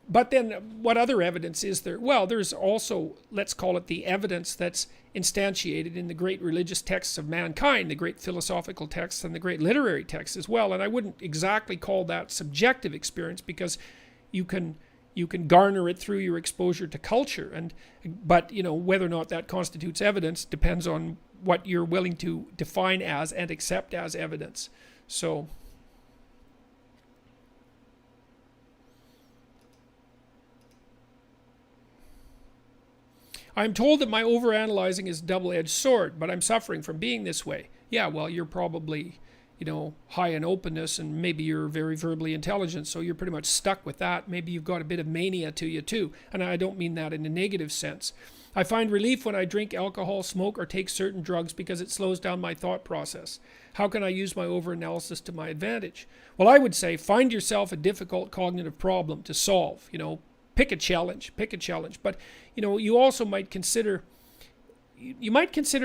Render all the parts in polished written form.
But then what other evidence is there? Well, there's also, let's call it the evidence that's instantiated in the great religious texts of mankind, the great philosophical texts and the great literary texts as well. And I wouldn't exactly call that subjective experience, because you can garner it through your exposure to culture, but whether or not that constitutes evidence depends on what you're willing to define as and accept as evidence. So I'm told that my overanalyzing is a double-edged sword, but I'm suffering from being this way. Yeah, well, you're probably, high in openness, and maybe you're very verbally intelligent, so you're pretty much stuck with that. Maybe you've got a bit of mania to you too, and I don't mean that in a negative sense. I find relief when I drink alcohol, smoke, or take certain drugs because it slows down my thought process. How can I use my overanalysis to my advantage? Well, I would say find yourself a difficult cognitive problem to solve. Pick a challenge. But you also might consider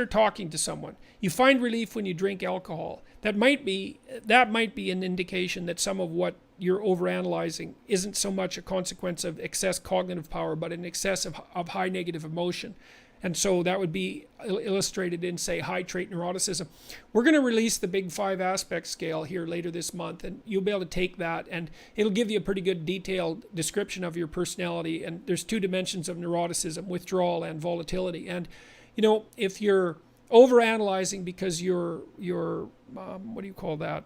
talking to someone. You find relief when you drink alcohol. That might be an indication that some of what you're overanalyzing isn't so much a consequence of excess cognitive power, but an excess of high negative emotion. And so that would be illustrated in, say, high trait neuroticism. We're going to release the Big 5 aspect scale here later this month, and you'll be able to take that, and it'll give you a pretty good detailed description of your personality. And there's 2 dimensions of neuroticism: withdrawal and volatility. And if you're overanalyzing because you're what do you call that?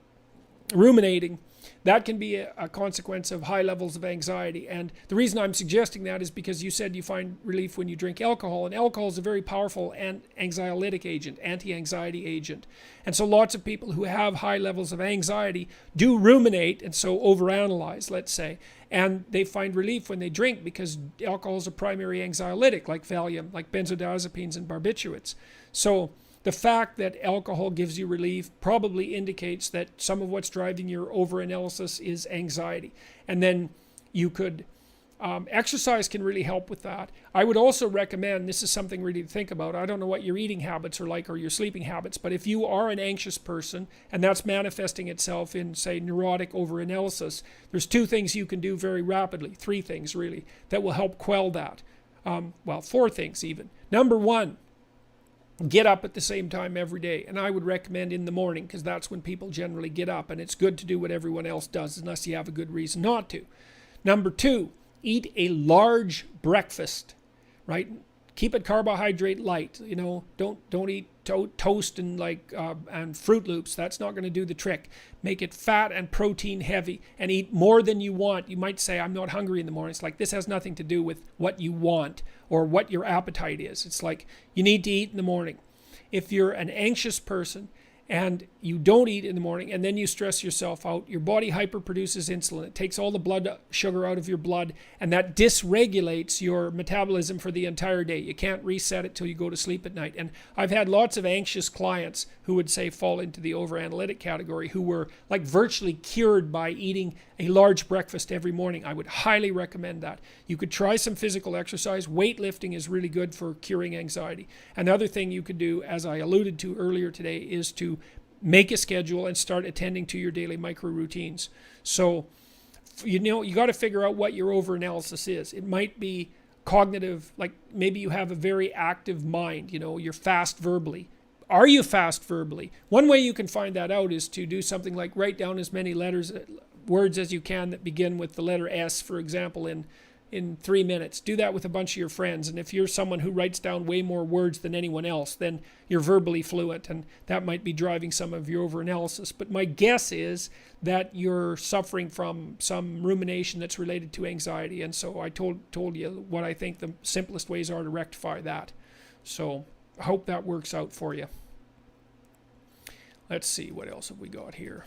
Ruminating. That can be a consequence of high levels of anxiety. And the reason I'm suggesting that is because you said you find relief when you drink alcohol, and alcohol is a very powerful anxiolytic agent, anti-anxiety agent. And so lots of people who have high levels of anxiety do ruminate, and so overanalyze, let's say, and they find relief when they drink, because alcohol is a primary anxiolytic, like Valium, like benzodiazepines and barbiturates. So the fact that alcohol gives you relief probably indicates that some of what's driving your overanalysis is anxiety. And then you could, exercise can really help with that. I would also recommend, this is something really to think about, I don't know what your eating habits are like or your sleeping habits, but if you are an anxious person and that's manifesting itself in, say, neurotic overanalysis, there's 2 things you can do very rapidly, 3 things really, that will help quell that. 4 things even. Number 1, get up at the same time every day. And I would recommend in the morning, because that's when people generally get up, and it's good to do what everyone else does unless you have a good reason not to. Number 2, eat a large breakfast, right? Keep it carbohydrate light. Don't eat toast and and Fruit Loops. That's not going to do the trick. Make it fat and protein heavy, and eat more than you want. You might say, I'm not hungry in the morning. It's like, this has nothing to do with what you want or what your appetite is. It's like, you need to eat in the morning. If you're an anxious person and you don't eat in the morning and then you stress yourself out, your body hyperproduces insulin. It takes all the blood sugar out of your blood, and that dysregulates your metabolism for the entire day. You can't reset it till you go to sleep at night. And I've had lots of anxious clients who would say fall into the overanalytic category, who were like virtually cured by eating a large breakfast every morning. I would highly recommend that. You could try some physical exercise. Weightlifting is really good for curing anxiety. Another thing you could do, as I alluded to earlier today, is to make a schedule and start attending to your daily micro routines. So, you got to figure out what your overanalysis is. It might be cognitive, like maybe you have a very active mind, you're fast verbally. Are you fast verbally? One way you can find that out is to do something like write down as many words as you can that begin with the letter S, for example, in 3 minutes. Do that with a bunch of your friends. And if you're someone who writes down way more words than anyone else, then you're verbally fluent, and that might be driving some of your overanalysis. But my guess is that you're suffering from some rumination that's related to anxiety. And so I told you what I think the simplest ways are to rectify that. So I hope that works out for you. Let's see, what else have we got here?